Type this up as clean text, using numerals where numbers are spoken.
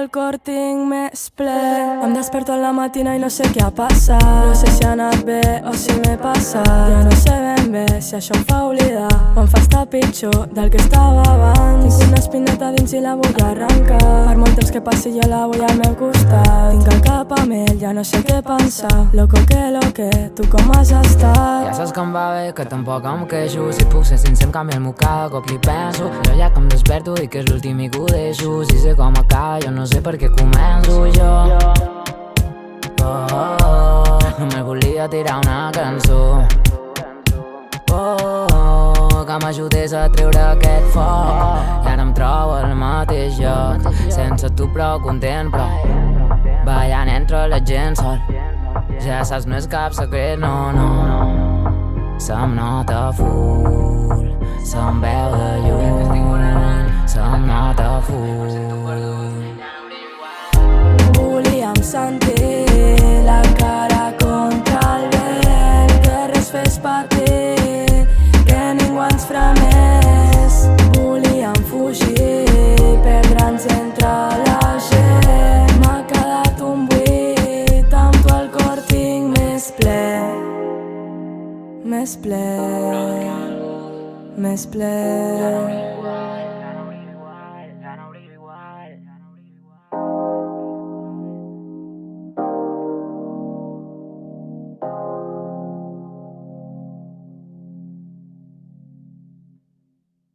el cor tinc més ple. Em desperto a la matina i no sé què ha passat. No sé si ha anat bé o si m'he passat. Ja no sé ben bé si això em fa oblidar o em fa estar pitjor del que estava abans. Tinc una espineta dins i la vull arrencar. Per molt temps que passi jo la vull al meu costat. Tinc el cap amb ell, ja no sé què pensar. Loco que, tu com has estat? Ja saps que em va bé, que tampoc em queixo. Si puc ser sincer em canvia el moc cada cop que hi penso. Jo ja que em desperto dic que és l'últim i que ho deixo. Si sé com acaba jo no sé per què començo jo. Només volia tirar una cançó que m'ajudés a treure aquest foc. I ara em trobo al mateix lloc, sense tu prou content però ballant entre la gent sol. Ja saps, no és cap secret, no, no. Se'm nota full, se'm veu de lluny, se'm nota full. Volíem sentir la cara contra el vent, que res fes patir, que ningú ens frenés. Volíem fugir, perdre'ns entre la gent. M'ha quedat un buit, amb tu el cor tinc més ple. Més ple, més ple.